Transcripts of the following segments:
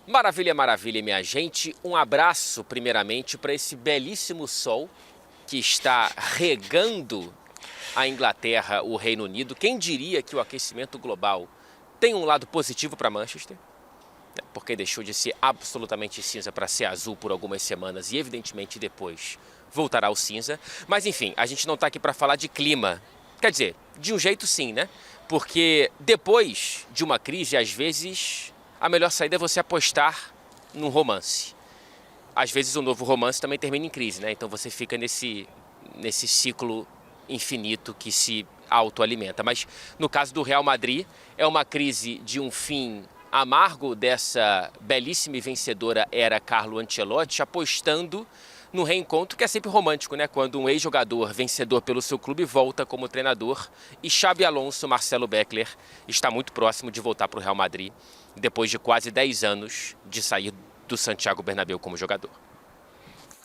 Maravilha, maravilha, minha gente. Um abraço, primeiramente, para esse belíssimo sol que está regando a Inglaterra, o Reino Unido. Quem diria que o aquecimento global tem um lado positivo para Manchester? Porque deixou de ser absolutamente cinza para ser azul por algumas semanas e, evidentemente, depois voltará ao cinza. Mas, enfim, a gente não está aqui para falar de clima. Quer dizer, de um jeito sim, né? Porque depois de uma crise, às vezes, a melhor saída é você apostar num romance. Às vezes, o novo romance também termina em crise, né? Então, você fica nesse ciclo infinito que se autoalimenta. Mas, no caso do Real Madrid, é uma crise de um fim amargo dessa belíssima e vencedora era Carlo Ancelotti, apostando no reencontro que é sempre romântico, né? Quando um ex-jogador vencedor pelo seu clube volta como treinador e Xabi Alonso, Marcelo Beckler, está muito próximo de voltar para o Real Madrid depois de quase 10 anos de sair do Santiago Bernabéu como jogador.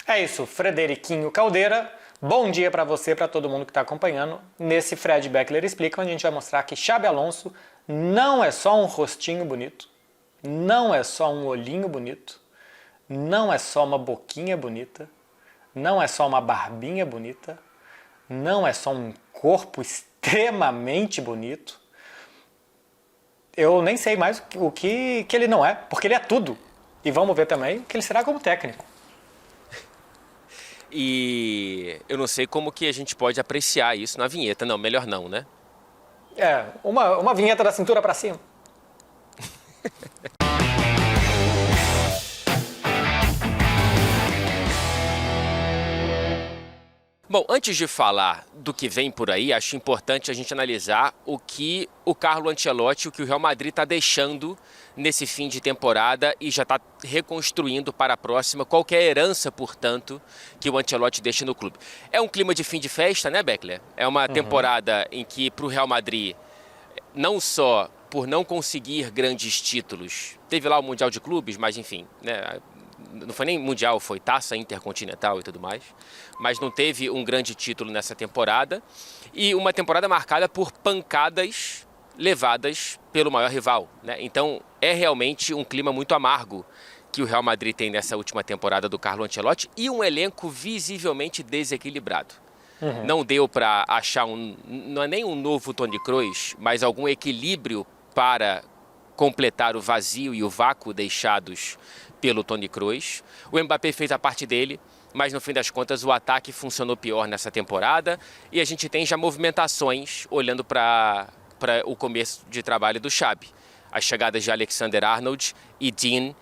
É isso, Frederiquinho Caldeira. Bom dia para você, para todo mundo que está acompanhando. Nesse Fred Beckler Explica, onde a gente vai mostrar que Xabi Alonso não é só um rostinho bonito, não é só um olhinho bonito, não é só uma boquinha bonita, não é só uma barbinha bonita, não é só um corpo extremamente bonito. Eu nem sei mais o que ele não é, porque ele é tudo. E vamos ver também o que ele será como técnico. E eu não sei como que a gente pode apreciar isso na vinheta. Não, melhor não, né? Uma vinheta da cintura para cima. Bom, antes de falar do que vem por aí, acho importante a gente analisar o que o Carlo Ancelotti, o que o Real Madrid está deixando nesse fim de temporada e já está reconstruindo para a próxima. Qual que é a herança, portanto, que o Ancelotti deixa no clube? É um clima de fim de festa, né, Beckler? É uma temporada em que, para o Real Madrid, não só por não conseguir grandes títulos, teve lá o Mundial de Clubes, mas enfim, né? Não foi nem mundial, foi taça intercontinental e tudo mais, mas não teve um grande título nessa temporada e uma temporada marcada por pancadas levadas pelo maior rival, né? Então é realmente um clima muito amargo que o Real Madrid tem nessa última temporada do Carlo Ancelotti e um elenco visivelmente desequilibrado. Não deu para achar não é nem um novo Toni Kroos, mas algum equilíbrio para completar o vazio e o vácuo deixados pelo Toni Kroos. O Mbappé fez a parte dele, mas no fim das contas o ataque funcionou pior nessa temporada e a gente tem já movimentações olhando para o começo de trabalho do Xabi. As chegadas de Alexander-Arnold e Dean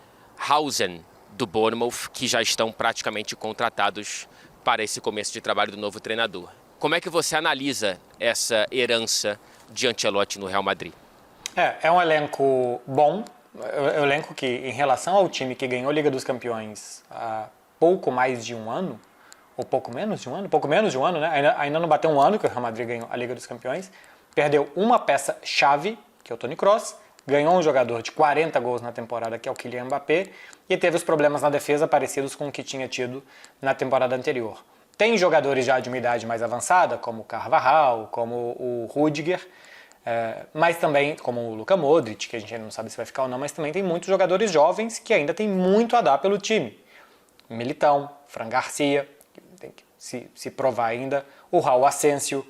Housen do Bournemouth, que já estão praticamente contratados para esse começo de trabalho do novo treinador. Como é que você analisa essa herança de Ancelotti no Real Madrid? É um elenco bom, é um elenco que, em relação ao time que ganhou a Liga dos Campeões há pouco mais de um ano, ou pouco menos de um ano, né? Ainda não bateu um ano que o Real Madrid ganhou a Liga dos Campeões, perdeu uma peça-chave, que é o Toni Kroos, ganhou um jogador de 40 gols na temporada, que é o Kylian Mbappé, e teve os problemas na defesa parecidos com o que tinha tido na temporada anterior. Tem jogadores já de uma idade mais avançada, como o Carvajal, como o Rüdiger, mas também, como o Luka Modric, que a gente ainda não sabe se vai ficar ou não, mas também tem muitos jogadores jovens que ainda tem muito a dar pelo time. Militão, Fran Garcia, que tem que se provar ainda, o Raul Asensio,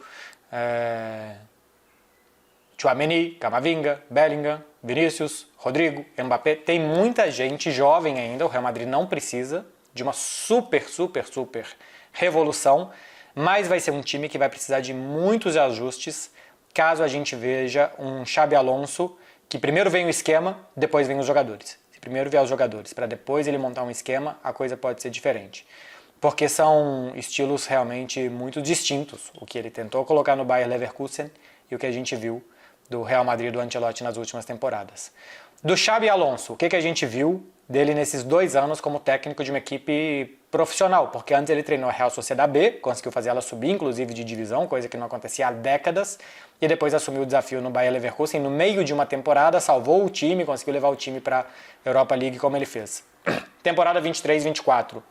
Tchouaméni, Camavinga, Bellingham, Vinícius, Rodrigo, Mbappé. Tem muita gente jovem ainda, o Real Madrid não precisa de uma super revolução, mas vai ser um time que vai precisar de muitos ajustes caso a gente veja um Xabi Alonso que primeiro vem o esquema, depois vem os jogadores. Se primeiro vier os jogadores para depois ele montar um esquema, a coisa pode ser diferente. Porque são estilos realmente muito distintos, o que ele tentou colocar no Bayer Leverkusen e o que a gente viu do Real Madrid do Ancelotti nas últimas temporadas. Do Xabi Alonso, o que a gente viu dele nesses 2 anos como técnico de uma equipe profissional? Porque antes ele treinou a Real Sociedad B, conseguiu fazer ela subir, inclusive de divisão, coisa que não acontecia há décadas, e depois assumiu o desafio no Bayer Leverkusen. No meio de uma temporada, salvou o time, conseguiu levar o time para a Europa League como ele fez. Temporada 23-24.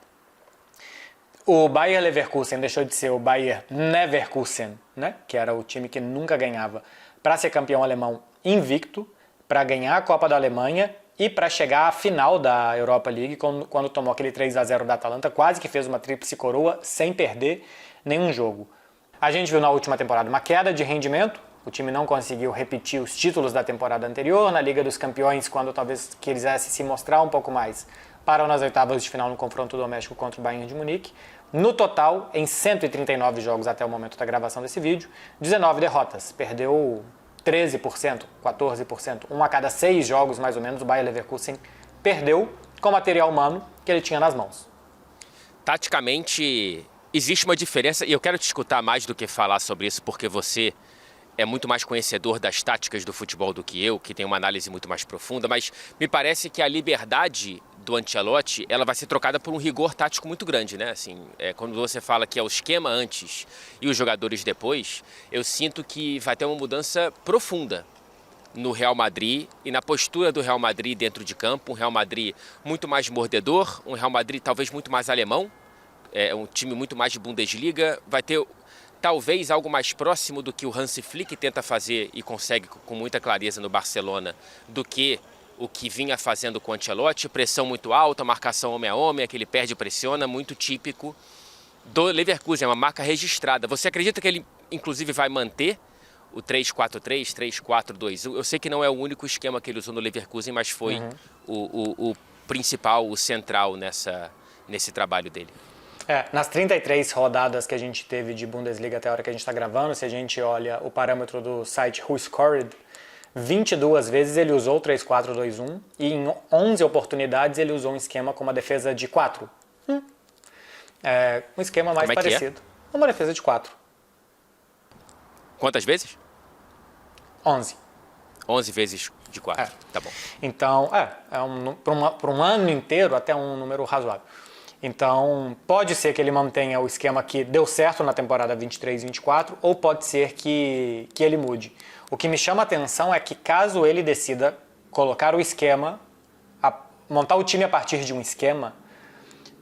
O Bayer Leverkusen deixou de ser o Bayer Neverkusen, né? Que era o time que nunca ganhava, para ser campeão alemão invicto, para ganhar a Copa da Alemanha e para chegar à final da Europa League, quando tomou aquele 3-0 da Atalanta, quase que fez uma tríplice coroa sem perder nenhum jogo. A gente viu na última temporada uma queda de rendimento, o time não conseguiu repetir os títulos da temporada anterior, na Liga dos Campeões, quando talvez quisesse se mostrar um pouco mais, parou nas oitavas de final no confronto doméstico contra o Bayern de Munique. No total, em 139 jogos até o momento da gravação desse vídeo, 19 derrotas, perdeu 13%, 14%, um a cada 6 jogos mais ou menos o Bayer Leverkusen perdeu com o material humano que ele tinha nas mãos. Taticamente, existe uma diferença, e eu quero te escutar mais do que falar sobre isso, porque você é muito mais conhecedor das táticas do futebol do que eu, que tem uma análise muito mais profunda, mas me parece que a liberdade do Ancelotti, ela vai ser trocada por um rigor tático muito grande, né? Assim, quando você fala que é o esquema antes e os jogadores depois, eu sinto que vai ter uma mudança profunda no Real Madrid e na postura do Real Madrid dentro de campo, um Real Madrid muito mais mordedor, um Real Madrid talvez muito mais alemão, um time muito mais de Bundesliga, vai ter talvez algo mais próximo do que o Hansi Flick tenta fazer e consegue com muita clareza no Barcelona do que o que vinha fazendo com o Ancelotti, pressão muito alta, marcação homem a homem, que ele perde e pressiona, muito típico do Leverkusen, é uma marca registrada. Você acredita que ele inclusive vai manter o 3-4-3, 3-4-2? Eu sei que não é o único esquema que ele usou no Leverkusen, mas foi o principal, o central nesse trabalho dele. Nas 33 rodadas que a gente teve de Bundesliga até a hora que a gente está gravando, se a gente olha o parâmetro do site WhoScored, 22 vezes ele usou o 3-4-2-1 e em 11 oportunidades ele usou um esquema com uma defesa de 4. Um esquema mais parecido. Uma defesa de 4. Quantas vezes? 11. 11 vezes de 4, tá bom. Então, para um ano inteiro até um número razoável. Então, pode ser que ele mantenha o esquema que deu certo na temporada 23-24, ou pode ser que ele mude. O que me chama a atenção é que caso ele decida colocar o esquema, montar o time a partir de um esquema,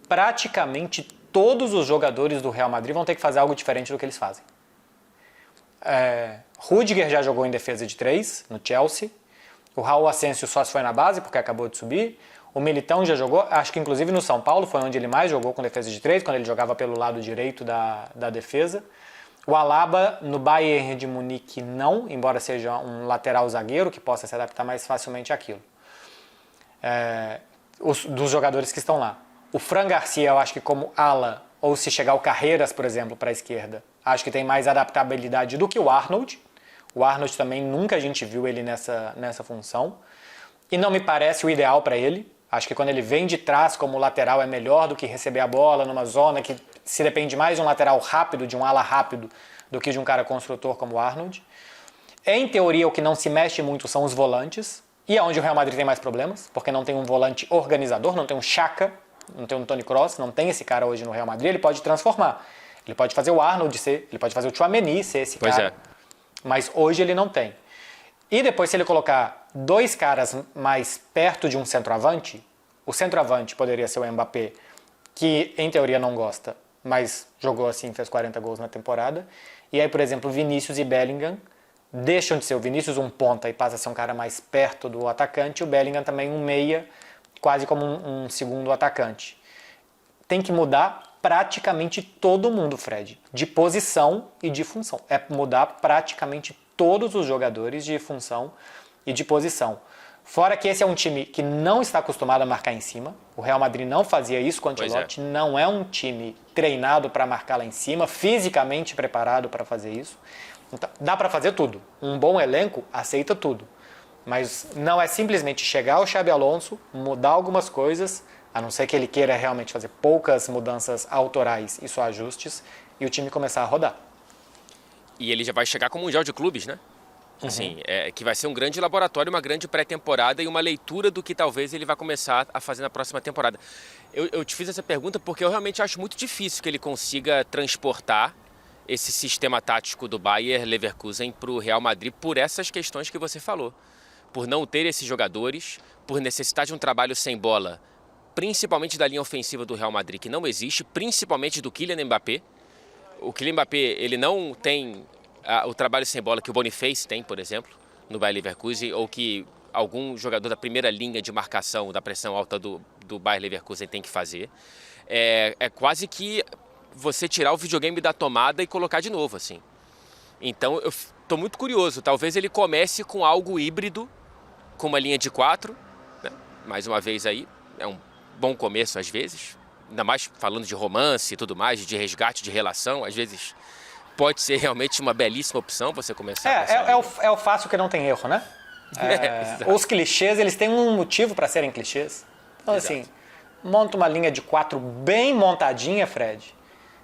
praticamente todos os jogadores do Real Madrid vão ter que fazer algo diferente do que eles fazem. Rüdiger já jogou em defesa de 3 no Chelsea, o Raul Asensio só se foi na base porque acabou de subir, o Militão já jogou, acho que inclusive no São Paulo foi onde ele mais jogou com defesa de 3, quando ele jogava pelo lado direito da defesa. O Alaba no Bayern de Munique não, embora seja um lateral zagueiro que possa se adaptar mais facilmente àquilo. Dos jogadores que estão lá. O Fran Garcia eu acho que como ala, ou se chegar o Carreiras, por exemplo, para a esquerda, acho que tem mais adaptabilidade do que o Arnold. O Arnold também nunca a gente viu ele nessa função. E não me parece o ideal para ele. Acho que quando ele vem de trás como lateral é melhor do que receber a bola numa zona que se depende mais de um lateral rápido, de um ala rápido, do que de um cara construtor como o Arnold. Em teoria, o que não se mexe muito são os volantes. E é onde o Real Madrid tem mais problemas, porque não tem um volante organizador, não tem um Xhaka, não tem um Toni Kroos, não tem esse cara hoje no Real Madrid. Ele pode transformar. Ele pode fazer o Arnold ser, ele pode fazer o Tchouaméni ser esse cara. Mas hoje ele não tem. E depois, se ele colocar 2 caras mais perto de um centroavante, o centroavante poderia ser o Mbappé, que em teoria não gosta, mas jogou assim, fez 40 gols na temporada. E aí, por exemplo, Vinícius e Bellingham deixam de ser o Vinícius um ponta e passa a ser um cara mais perto do atacante, e o Bellingham também um meia, quase como um segundo atacante. Tem que mudar praticamente todo mundo, Fred, de posição e de função. É mudar praticamente todos os jogadores de função e de posição. Fora que esse é um time que não está acostumado a marcar em cima. O Real Madrid não fazia isso com o Ancelotti. Não é um time treinado para marcar lá em cima, fisicamente preparado para fazer isso. Então, dá para fazer tudo. Um bom elenco aceita tudo. Mas não é simplesmente chegar ao Xabi Alonso, mudar algumas coisas, a não ser que ele queira realmente fazer poucas mudanças autorais e só ajustes, e o time começar a rodar. E ele já vai chegar com o Mundial de Clubes, né? Assim, que vai ser um grande laboratório, uma grande pré-temporada e uma leitura do que talvez ele vai começar a fazer na próxima temporada. Eu te fiz essa pergunta porque eu realmente acho muito difícil que ele consiga transportar esse sistema tático do Bayer Leverkusen para o Real Madrid por essas questões que você falou. Por não ter esses jogadores, por necessitar de um trabalho sem bola, principalmente da linha ofensiva do Real Madrid, que não existe, principalmente do Kylian Mbappé. O Kylian Mbappé, ele não tem o trabalho sem bola que o Boniface tem, por exemplo, no Bayer Leverkusen, ou que algum jogador da primeira linha de marcação da pressão alta do Bayer Leverkusen tem que fazer. É quase que você tirar o videogame da tomada e colocar de novo, assim. Então eu estou muito curioso, talvez ele comece com algo híbrido, com uma linha de 4, né? Mais uma vez aí, é um bom começo às vezes, ainda mais falando de romance e tudo mais, de resgate de relação, às vezes pode ser realmente uma belíssima opção você começar com é o fácil que não tem erro, né? Os clichês, eles têm um motivo para serem clichês. Então, Exato. assim, monta uma linha de 4 bem montadinha, Fred,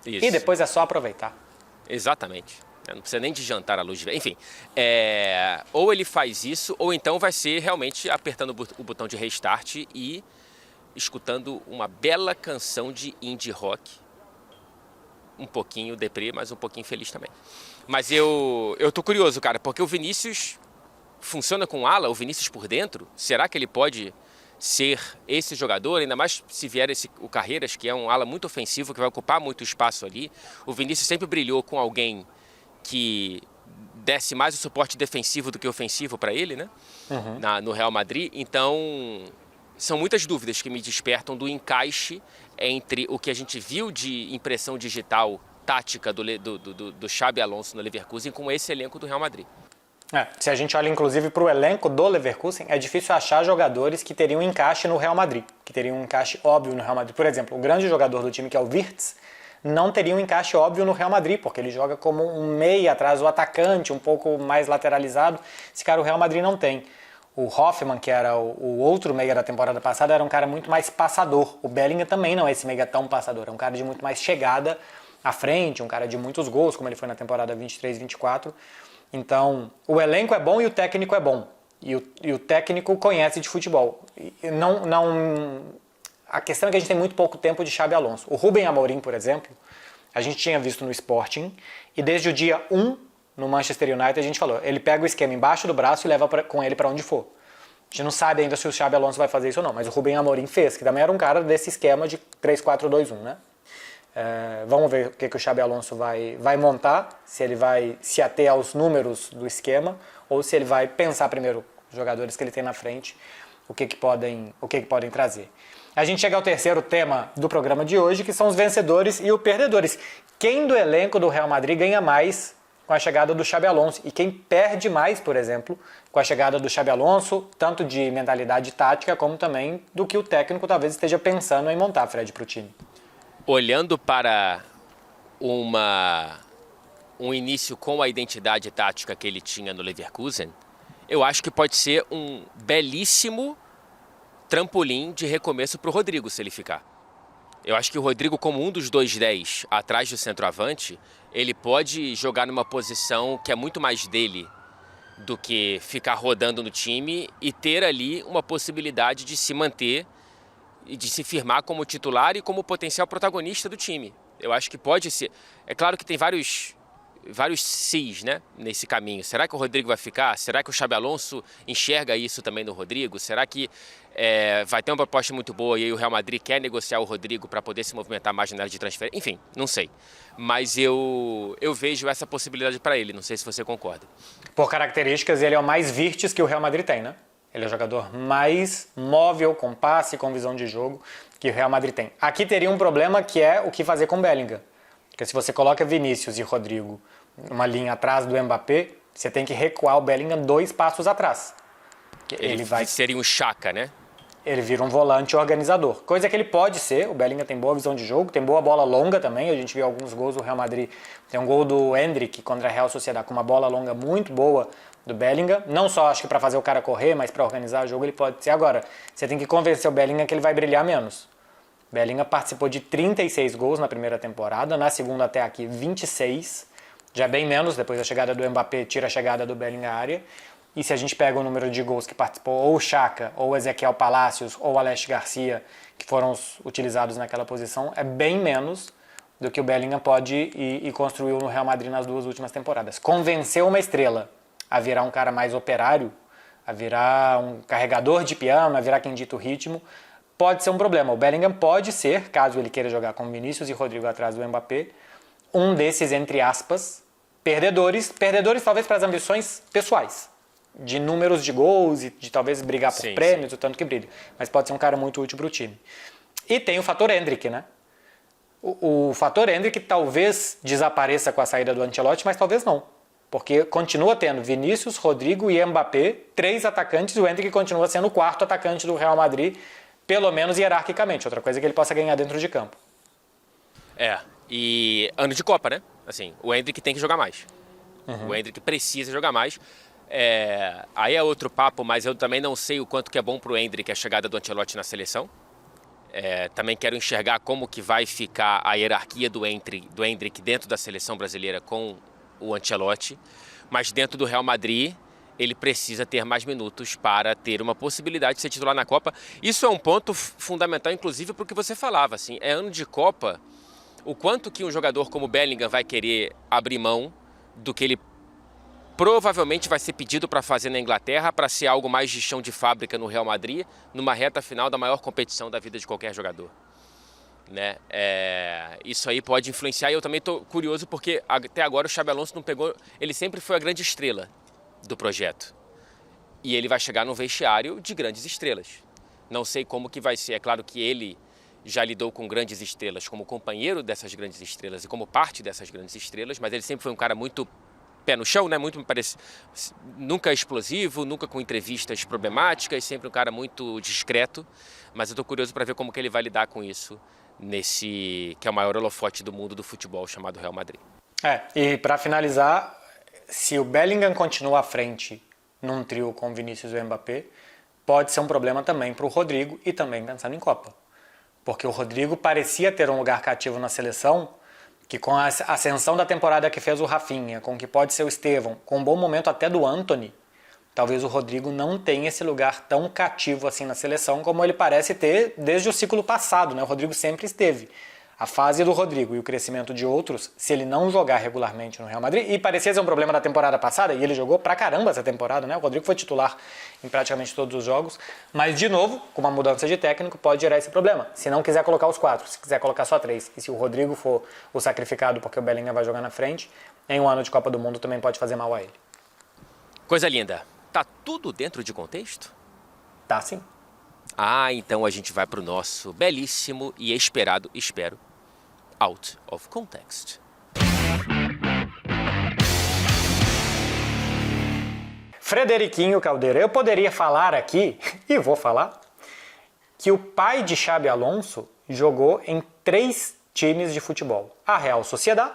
Isso. e depois é só aproveitar. Exatamente. Não precisa nem de jantar à luz de... Enfim, ou ele faz isso, ou então vai ser realmente apertando o botão de restart e escutando uma bela canção de indie rock. Um pouquinho deprê, mas um pouquinho feliz também. Mas eu tô curioso, cara, porque o Vinícius funciona com ala, o Vinícius por dentro. Será que ele pode ser esse jogador? Ainda mais se vier o Carreiras, que é um ala muito ofensivo, que vai ocupar muito espaço ali. O Vinícius sempre brilhou com alguém que desse mais o suporte defensivo do que ofensivo para ele, né? No Real Madrid. Então, são muitas dúvidas que me despertam do encaixe entre o que a gente viu de impressão digital tática do Xabi Alonso no Leverkusen com esse elenco do Real Madrid. Se a gente olha inclusive para o elenco do Leverkusen, é difícil achar jogadores que teriam encaixe no Real Madrid, que teriam um encaixe óbvio no Real Madrid. Por exemplo, o grande jogador do time, que é o Wirtz, não teria um encaixe óbvio no Real Madrid, porque ele joga como um meia atrás do atacante, um pouco mais lateralizado. Esse cara o Real Madrid não tem. O Hoffmann, que era o outro meia da temporada passada, era um cara muito mais passador. O Bellingham também não é esse meia tão passador, é um cara de muito mais chegada à frente, um cara de muitos gols, como ele foi na temporada 23-24. Então, o elenco é bom e o técnico é bom. E o técnico conhece de futebol. A questão é que a gente tem muito pouco tempo de Xabi Alonso. O Rubem Amorim, por exemplo, a gente tinha visto no Sporting, e desde o dia 1 no Manchester United a gente falou, ele pega o esquema embaixo do braço e leva com ele para onde for. A gente não sabe ainda se o Xabi Alonso vai fazer isso ou não, mas o Rubem Amorim fez, que também era um cara desse esquema de 3-4-2-1, né? Vamos ver o que o Xabi Alonso vai montar, se ele vai se ater aos números do esquema, ou se ele vai pensar primeiro os jogadores que ele tem na frente, o que podem trazer. A gente chega ao terceiro tema do programa de hoje, que são os vencedores e os perdedores. Quem do elenco do Real Madrid ganha mais com a chegada do Xabi Alonso e quem perde mais, por exemplo, com a chegada do Xabi Alonso, tanto de mentalidade tática como também do que o técnico talvez esteja pensando em montar, Fred, para o time. Olhando para um início com a identidade tática que ele tinha no Leverkusen, eu acho que pode ser um belíssimo trampolim de recomeço para o Rodrigo, se ele ficar. Eu acho que o Rodrigo, como um dos 2-10 atrás do centroavante, ele pode jogar numa posição que é muito mais dele do que ficar rodando no time e ter ali uma possibilidade de se manter e de se firmar como titular e como potencial protagonista do time. Eu acho que pode ser. É claro que tem vários sis, né, nesse caminho. Será que o Rodrigo vai ficar? Será que o Xabi Alonso enxerga isso também no Rodrigo? Será que vai ter uma proposta muito boa e aí o Real Madrid quer negociar o Rodrigo para poder se movimentar mais na área de transferência? Enfim, não sei. Mas eu vejo essa possibilidade para ele. Não sei se você concorda. Por características, ele é o mais Wirtz que o Real Madrid tem, né? Ele é o jogador mais móvel, com passe, com visão de jogo que o Real Madrid tem. Aqui teria um problema que é o que fazer com o Bellingham. Porque se você coloca Vinícius e Rodrigo numa linha atrás do Mbappé, você tem que recuar o Bellingham 2 passos atrás. Seria um Xhaka, né? Ele vira um volante organizador. Coisa que ele pode ser. O Bellingham tem boa visão de jogo, tem boa bola longa também. A gente viu alguns gols do Real Madrid. Tem um gol do Endrick contra a Real Sociedad com uma bola longa muito boa do Bellingham. Não só acho que para fazer o cara correr, mas para organizar o jogo ele pode ser. Agora, você tem que convencer o Bellingham que ele vai brilhar menos. Bellingham participou de 36 gols na primeira temporada, na segunda até aqui 26, já é bem menos, depois da chegada do Mbappé tira a chegada do Bellingham à área. E se a gente pega o número de gols que participou ou o Xhaka, ou o Ezequiel Palacios, ou o Alex Garcia, que foram os utilizados naquela posição, é bem menos do que o Bellingham pode e construiu no Real Madrid nas 2 últimas temporadas. Convenceu uma estrela a virar um cara mais operário, a virar um carregador de piano, a virar quem dita o ritmo, pode ser um problema. O Bellingham pode ser, caso ele queira jogar com Vinícius e Rodrigo atrás do Mbappé, um desses, entre aspas, perdedores talvez para as ambições pessoais. de números de gols e de talvez brigar por Sim, prêmios, o tanto que brilha. Mas pode ser um cara muito útil para o time. E tem o fator Endrick, né? O fator Endrick talvez desapareça com a saída do Ancelotti, mas talvez não. Porque continua tendo Vinícius, Rodrigo e Mbappé, 3 atacantes, e o Endrick continua sendo o 4º atacante do Real Madrid, pelo menos hierarquicamente. Outra coisa é que ele possa ganhar dentro de campo. E ano de Copa, né? Assim, o Endrick tem que jogar mais. O Endrick precisa jogar mais. Aí é outro papo, mas eu também não sei o quanto que é bom pro Endrick a chegada do Ancelotti na seleção. Também quero enxergar como que vai ficar a hierarquia do Endrick dentro da seleção brasileira com o Ancelotti. Mas dentro do Real Madrid, ele precisa ter mais minutos para ter uma possibilidade de ser titular na Copa. Isso é um ponto fundamental, inclusive, para o que você falava. Assim, é ano de Copa, o quanto que um jogador como Bellingham vai querer abrir mão do que ele provavelmente vai ser pedido para fazer na Inglaterra, para ser algo mais de chão de fábrica no Real Madrid, numa reta final da maior competição da vida de qualquer jogador. Né? Isso aí pode influenciar, e eu também estou curioso porque até agora o Xabi Alonso não pegou, ele sempre foi a grande estrela do projeto, e ele vai chegar num vestiário de grandes estrelas. Não sei como que vai ser, é claro que ele já lidou com grandes estrelas como companheiro dessas grandes estrelas e como parte dessas grandes estrelas, mas ele sempre foi um cara muito pé no chão, né? Muito, me parece, nunca explosivo, nunca com entrevistas problemáticas, sempre um cara muito discreto, mas eu estou curioso para ver como que ele vai lidar com isso nesse que é o maior holofote do mundo do futebol, chamado Real Madrid. E para finalizar, se o Bellingham continua à frente num trio com Vinícius e Mbappé, pode ser um problema também para o Rodrigo e também pensando em Copa. Porque o Rodrigo parecia ter um lugar cativo na seleção, que com a ascensão da temporada que fez o Rafinha, com o que pode ser o Estevão, com um bom momento até do Antony, talvez o Rodrigo não tenha esse lugar tão cativo assim na seleção como ele parece ter desde o ciclo passado, né? O Rodrigo sempre esteve. A fase do Rodrigo e o crescimento de outros, se ele não jogar regularmente no Real Madrid, e parecia ser um problema da temporada passada, e ele jogou pra caramba essa temporada, né? O Rodrigo foi titular em praticamente todos os jogos, mas de novo, com uma mudança de técnico, pode gerar esse problema. Se não quiser colocar os 4, se quiser colocar só 3, e se o Rodrigo for o sacrificado porque o Bellingham vai jogar na frente, em um ano de Copa do Mundo também pode fazer mal a ele. Coisa linda. Tá tudo dentro de contexto? Tá sim. Então a gente vai pro nosso belíssimo e esperado, espero, Out of Context. Frederiquinho Caldeira, eu poderia falar aqui, e vou falar, que o pai de Xabi Alonso jogou em 3 times de futebol. A Real Sociedad,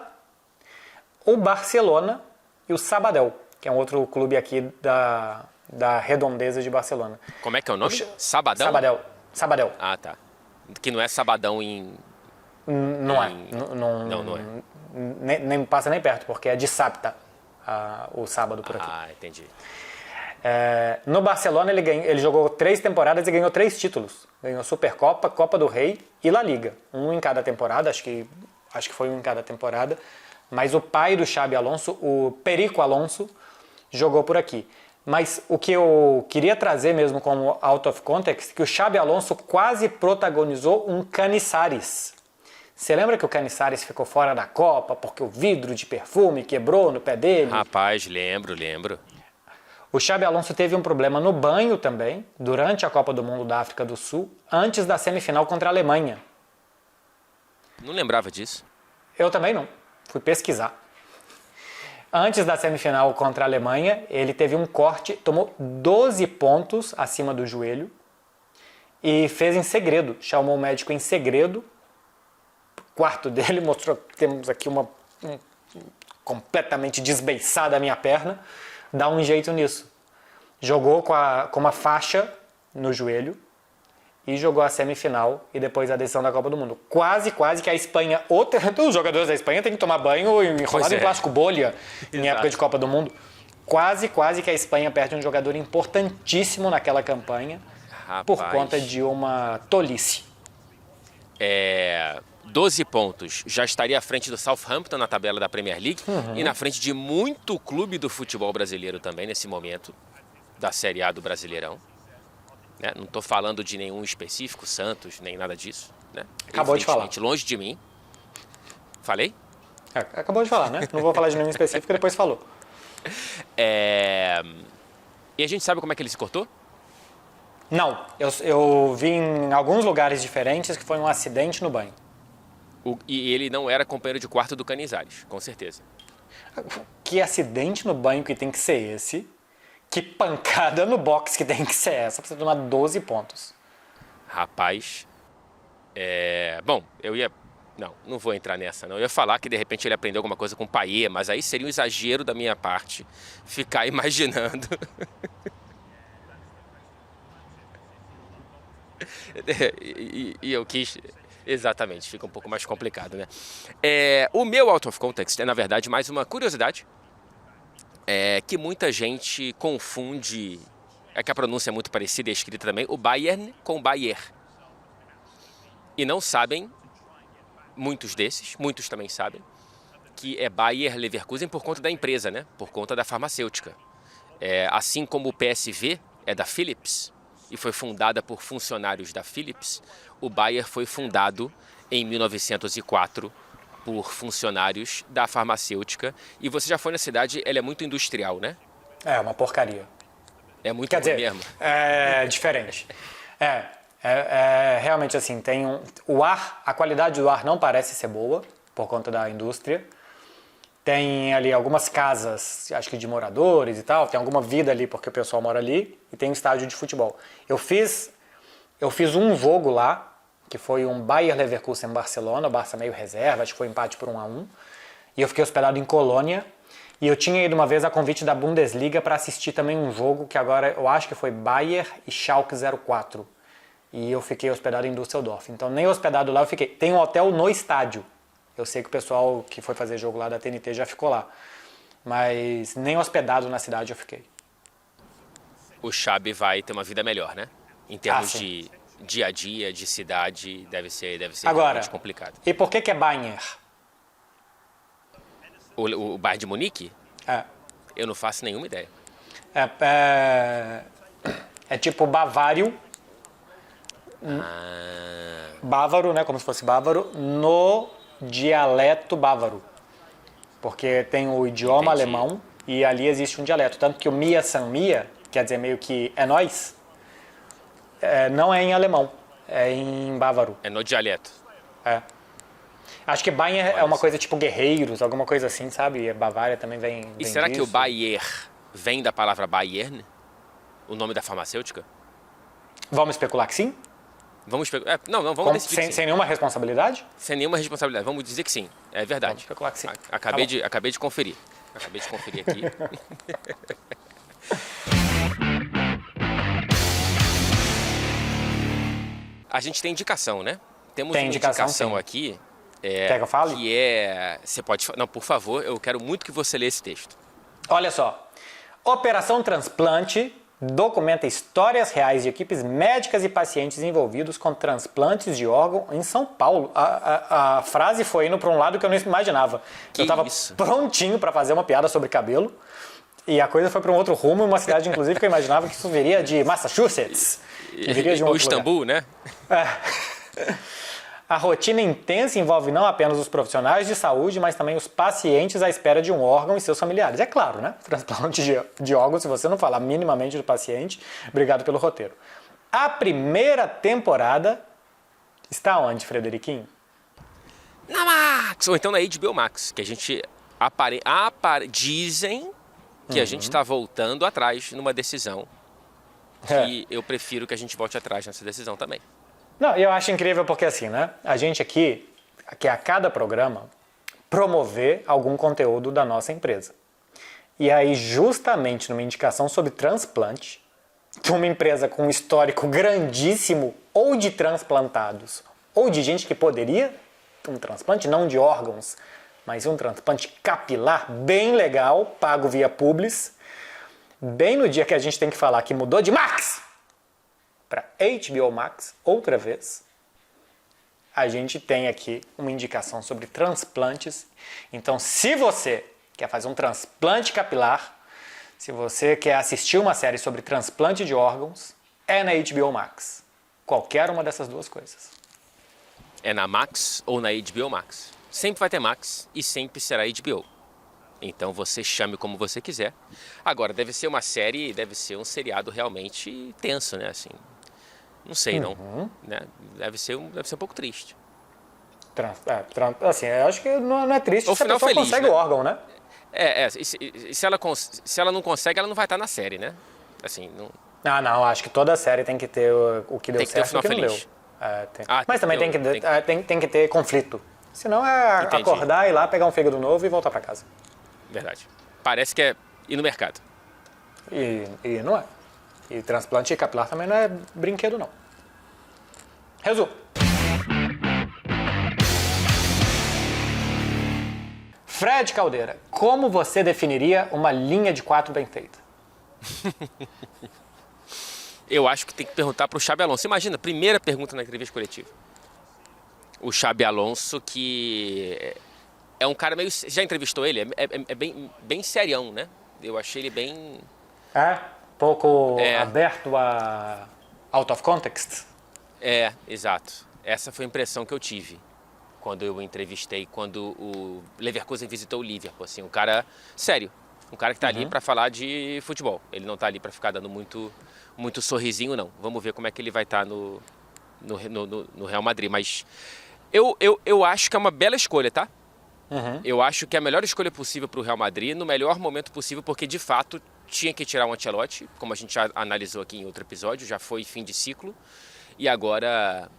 o Barcelona e o Sabadell, que é um outro clube aqui da redondeza de Barcelona. Como é que é o nome? Sabadão? Sabadell. Ah, tá. Que não é sabadão em... Não é. Não é. Nem passa nem perto, porque é de Sabta, o sábado por aqui. Entendi. No Barcelona ele jogou 3 temporadas e ganhou 3 títulos. Ganhou Supercopa, Copa do Rei e La Liga. Um em cada temporada, acho que foi um em cada temporada. Mas o pai do Xabi Alonso, o Perico Alonso, jogou por aqui. Mas o que eu queria trazer mesmo como out of context, que o Xabi Alonso quase protagonizou um Caniçares. Você lembra que o Caniçares ficou fora da Copa porque o vidro de perfume quebrou no pé dele? Rapaz, lembro. O Xabi Alonso teve um problema no banho também, durante a Copa do Mundo da África do Sul, antes da semifinal contra a Alemanha. Não lembrava disso. Eu também não. Fui pesquisar. Antes da semifinal contra a Alemanha, ele teve um corte, tomou 12 pontos acima do joelho e fez em segredo. Chamou o médico em segredo. O quarto dele mostrou que temos aqui completamente desbeiçada a minha perna. Dá um jeito nisso. Jogou com uma faixa no joelho e jogou a semifinal e depois a decisão da Copa do Mundo. Quase que a Espanha... Os jogadores da Espanha têm que tomar banho enrolado em plástico bolha em época de Copa do Mundo. Quase que a Espanha perde um jogador importantíssimo naquela campanha. Rapaz, por conta de uma tolice. 12 pontos, já estaria à frente do Southampton na tabela da Premier League e na frente de muito clube do futebol brasileiro também nesse momento, da Série A do Brasileirão. Né? Não estou falando de nenhum específico, Santos, nem nada disso. Né? Acabou de falar. Longe de mim. Falei? Acabou de falar, né? Não vou falar de nenhum específico, depois falou. E a gente sabe como é que ele se cortou? Não, eu vi em alguns lugares diferentes que foi um acidente no banho. E ele não era companheiro de quarto do Canizares, com certeza. Que acidente no banho que tem que ser esse? Que pancada no box que tem que ser essa pra você tomar 12 pontos? Rapaz, bom, eu ia... Não vou entrar nessa, não. Eu ia falar que, de repente, ele aprendeu alguma coisa com o Payet, mas aí seria um exagero da minha parte ficar imaginando. E eu quis... Exatamente, fica um pouco mais complicado, né? O meu out of context é, na verdade, mais uma curiosidade. Que muita gente confunde... É que a pronúncia é muito parecida e a escrita também. O Bayern com Bayer. E não sabem... muitos também sabem, que é Bayer Leverkusen por conta da empresa, né? Por conta da farmacêutica. Assim como o PSV é da Philips e foi fundada por funcionários da Philips, o Bayer foi fundado em 1904 por funcionários da farmacêutica. E você já foi na cidade, ela é muito industrial, né? É uma porcaria. É muito Quer ruim dizer, mesmo. é diferente. Realmente assim, o ar, a qualidade do ar não parece ser boa por conta da indústria. Tem ali algumas casas, acho que de moradores e tal, tem alguma vida ali porque o pessoal mora ali e tem um estádio de futebol. Eu fiz um jogo lá, que foi um Bayer Leverkusen Barcelona, o Barça meio reserva, acho que foi empate por 1-1. E eu fiquei hospedado em Colônia. E eu tinha ido uma vez a convite da Bundesliga para assistir também um jogo que agora eu acho que foi Bayer e Schalke 04. E eu fiquei hospedado em Düsseldorf. Então nem hospedado lá eu fiquei. Tem um hotel no estádio. Eu sei que o pessoal que foi fazer jogo lá da TNT já ficou lá. Mas nem hospedado na cidade eu fiquei. O Xabi vai ter uma vida melhor, né? Em termos sim. de dia a dia, de cidade, deve ser Agora, realmente complicado. E por que é Bayern? O Bayern de Munique? É. Eu não faço nenhuma ideia. É tipo Bavário. Bávaro, né? Como se fosse bávaro, no dialeto bávaro. Porque tem o idioma alemão e ali existe um dialeto. Tanto que o Mia San Mia, quer dizer meio que é nós, não é em alemão, é em bávaro. É no dialeto. Acho que Bayern é uma coisa tipo guerreiros, alguma coisa assim, sabe? E Bavária também vem E será disso. que o Bayer vem da palavra Bayern? O nome da farmacêutica? Vamos especular que sim? Vamos especular. Vamos decidir que sim. Sem nenhuma responsabilidade? Sem nenhuma responsabilidade. Vamos dizer que sim. É verdade. Vamos especular que sim. Acabei de conferir. Acabei de conferir aqui. A gente tem indicação, né? Temos uma indicação aqui. Quer que eu fale? Que é... Você pode... Não, por favor, eu quero muito que você lê esse texto. Olha só. Operação Transplante documenta histórias reais de equipes médicas e pacientes envolvidos com transplantes de órgão em São Paulo. A frase foi indo para um lado que eu não imaginava. Eu estava prontinho para fazer uma piada sobre cabelo e a coisa foi para um outro rumo, uma cidade inclusive que eu imaginava que isso viria de Massachusetts. Viria de um Ou outro Istambul, lugar. né? A rotina intensa envolve não apenas os profissionais de saúde, mas também os pacientes à espera de um órgão e seus familiares. É claro, né? Transplante de órgãos, se você não falar minimamente do paciente, obrigado pelo roteiro. A primeira temporada está onde, Frederiquinho? Na Max! Ou então na HBO Max, que a gente dizem que a gente está voltando atrás numa decisão. E eu prefiro que a gente volte atrás nessa decisão também. Não, eu acho incrível porque assim, né? A gente aqui quer a cada programa promover algum conteúdo da nossa empresa. E aí, justamente numa indicação sobre transplante, de uma empresa com um histórico grandíssimo ou de transplantados, ou de gente que poderia um transplante, não de órgãos, mas um transplante capilar bem legal, pago via Publis, bem no dia que a gente tem que falar que mudou de Max para HBO Max, outra vez, a gente tem aqui uma indicação sobre transplantes. Então, se você quer fazer um transplante capilar, se você quer assistir uma série sobre transplante de órgãos, é na HBO Max. Qualquer uma dessas duas coisas. É na Max ou na HBO Max. Sempre vai ter Max e sempre será HBO. Então você chame como você quiser. Agora, deve ser uma série, deve ser um seriado realmente tenso, né? Assim, não sei, não. Né? Deve ser um pouco triste. Assim, eu acho que não é triste O se a final pessoa feliz, consegue né? o órgão, né? Se ela não consegue, ela não vai estar na série, né? Assim, não... Não, acho que toda série tem que ter o que deu Tem que ter certo e o que final não feliz. deu. Ah, Mas também tem que ter conflito. Senão é Entendi. acordar, ir lá, pegar um fígado novo e voltar para casa. Verdade. Parece que é ir no mercado. E não é. E transplante capilar também não é brinquedo, não. Resumo. Fred Caldeira, como você definiria uma linha de 4 bem feita? Eu acho que tem que perguntar para o Xabi Alonso. Imagina, primeira pergunta na entrevista coletiva. O Xabi Alonso, que é um cara meio... Já entrevistou ele? É bem serião, né? Eu achei ele bem... Pouco aberto a out of context? Exato. Essa foi a impressão que eu tive quando eu o entrevistei, quando o Leverkusen visitou o Liverpool. Assim, um cara sério. Um cara que está ali para falar de futebol. Ele não está ali para ficar dando muito sorrisinho, não. Vamos ver como é que ele vai estar no Real Madrid. Mas eu acho que é uma bela escolha, tá? Eu acho que é a melhor escolha possível para o Real Madrid, no melhor momento possível, porque de fato tinha que tirar o Ancelotti, como a gente já analisou aqui em outro episódio, já foi fim de ciclo. E agora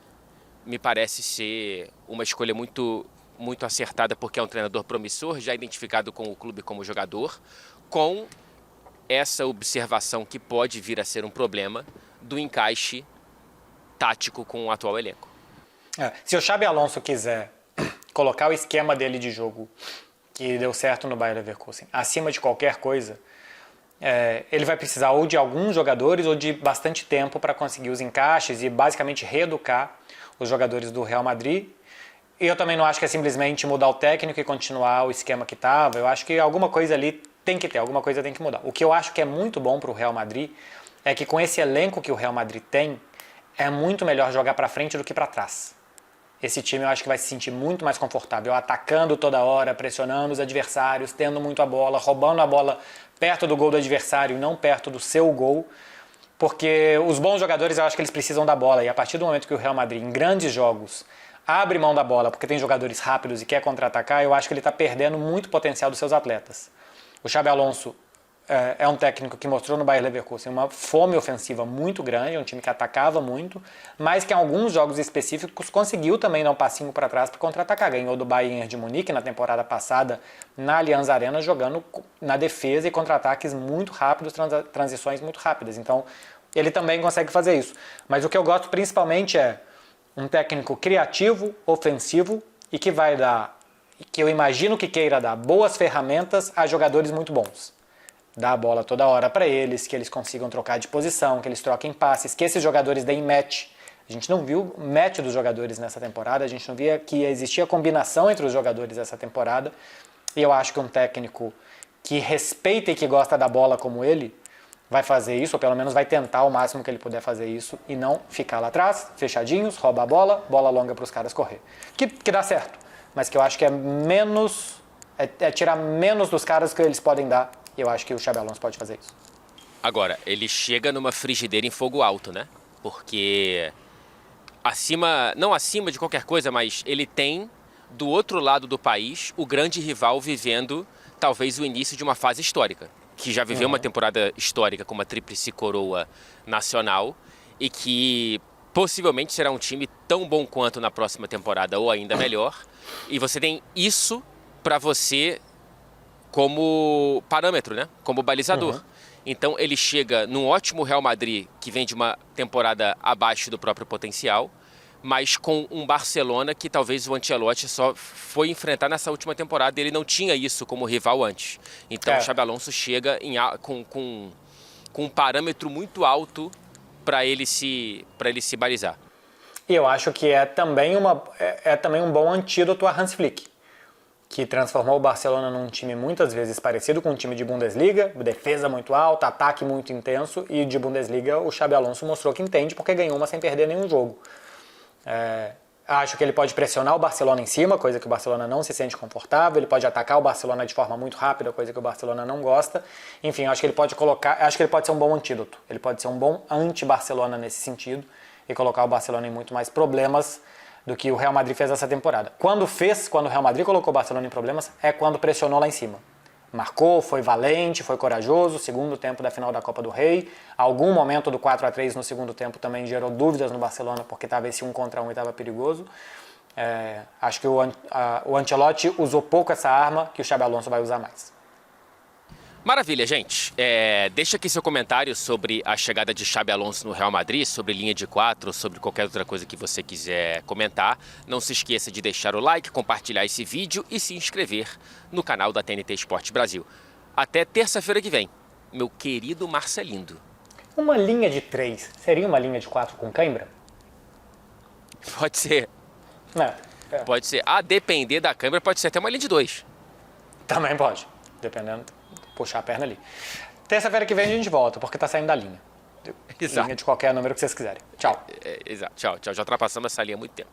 me parece ser uma escolha muito acertada, porque é um treinador promissor, já identificado com o clube como jogador, com essa observação que pode vir a ser um problema do encaixe tático com o atual elenco. Se o Xabi Alonso quiser colocar o esquema dele de jogo que deu certo no Bayer Leverkusen acima de qualquer coisa, ele vai precisar ou de alguns jogadores ou de bastante tempo para conseguir os encaixes e basicamente reeducar os jogadores do Real Madrid. E eu também não acho que é simplesmente mudar o técnico e continuar o esquema que estava. Eu acho que alguma coisa ali tem que ter, alguma coisa tem que mudar. O que eu acho que é muito bom para o Real Madrid é que com esse elenco que o Real Madrid tem, é muito melhor jogar para frente do que para trás. Esse time eu acho que vai se sentir muito mais confortável, atacando toda hora, pressionando os adversários, tendo muito a bola, roubando a bola perto do gol do adversário e não perto do seu gol. Porque os bons jogadores, eu acho que eles precisam da bola. E a partir do momento que o Real Madrid, em grandes jogos, abre mão da bola porque tem jogadores rápidos e quer contra-atacar, eu acho que ele está perdendo muito potencial dos seus atletas. O Xabi Alonso é um técnico que mostrou no Bayer Leverkusen uma fome ofensiva muito grande, um time que atacava muito, mas que em alguns jogos específicos conseguiu também dar um passinho para trás para contra-atacar. Ganhou do Bayern de Munique na temporada passada na Allianz Arena, jogando na defesa e contra-ataques muito rápidos, transições muito rápidas. Então, ele também consegue fazer isso. Mas o que eu gosto principalmente é um técnico criativo, ofensivo e que vai dar, que eu imagino que queira dar boas ferramentas a jogadores muito bons. Dar a bola toda hora para eles, que eles consigam trocar de posição, que eles troquem passes, que esses jogadores deem match. A gente não viu match dos jogadores nessa temporada, a gente não via que existia combinação entre os jogadores nessa temporada. E eu acho que um técnico que respeita e que gosta da bola como ele vai fazer isso, ou pelo menos vai tentar o máximo que ele puder fazer isso e não ficar lá atrás, fechadinhos, rouba a bola longa para os caras correr. Que dá certo, mas que eu acho que é tirar menos dos caras que eles podem dar. E eu acho que o Xabi Alonso pode fazer isso. Agora, ele chega numa frigideira em fogo alto, né? Porque não acima de qualquer coisa, mas ele tem do outro lado do país o grande rival vivendo talvez o início de uma fase histórica, que já viveu uma temporada histórica com uma tríplice coroa nacional e que possivelmente será um time tão bom quanto na próxima temporada ou ainda melhor. E você tem isso para você como parâmetro, né? Como balizador. Então ele chega num ótimo Real Madrid que vem de uma temporada abaixo do próprio potencial, mas com um Barcelona que talvez o Ancelotti só foi enfrentar nessa última temporada e ele não tinha isso como rival antes. Então o Xabi Alonso chega com um parâmetro muito alto para ele se balizar. E eu acho que é também um bom antídoto a Hans Flick, que transformou o Barcelona num time muitas vezes parecido com um time de Bundesliga, defesa muito alta, ataque muito intenso, e de Bundesliga o Xabi Alonso mostrou que entende porque ganhou uma sem perder nenhum jogo. Acho que ele pode pressionar o Barcelona em cima, coisa que o Barcelona não se sente confortável. Ele pode atacar o Barcelona de forma muito rápida, coisa que o Barcelona não gosta. Enfim, acho que ele pode ser um bom antídoto. Ele pode ser um bom anti-Barcelona nesse sentido e colocar o Barcelona em muito mais problemas do que o Real Madrid fez essa temporada. Quando o Real Madrid colocou o Barcelona em problemas, é quando pressionou lá em cima. Marcou, foi valente, foi corajoso, segundo tempo da final da Copa do Rei. Algum momento do 4-3 no segundo tempo também gerou dúvidas no Barcelona, porque estava esse 1 contra 1 e estava perigoso. Acho que o Ancelotti usou pouco essa arma, que o Xabi Alonso vai usar mais. Maravilha, gente. Deixa aqui seu comentário sobre a chegada de Xabi Alonso no Real Madrid, sobre linha de 4, sobre qualquer outra coisa que você quiser comentar. Não se esqueça de deixar o like, compartilhar esse vídeo e se inscrever no canal da TNT Esportes Brasil. Até terça-feira que vem, meu querido Marcelindo. Uma linha de 3 seria uma linha de 4 com cãibra? Pode ser. Pode ser. A depender da câmera, pode ser até uma linha de 2. Também pode, dependendo. Puxar a perna ali. Terça-feira que vem a gente volta, porque tá saindo da linha. Exato. Linha de qualquer número que vocês quiserem. Tchau. Exato. Tchau. Já ultrapassamos essa linha há muito tempo.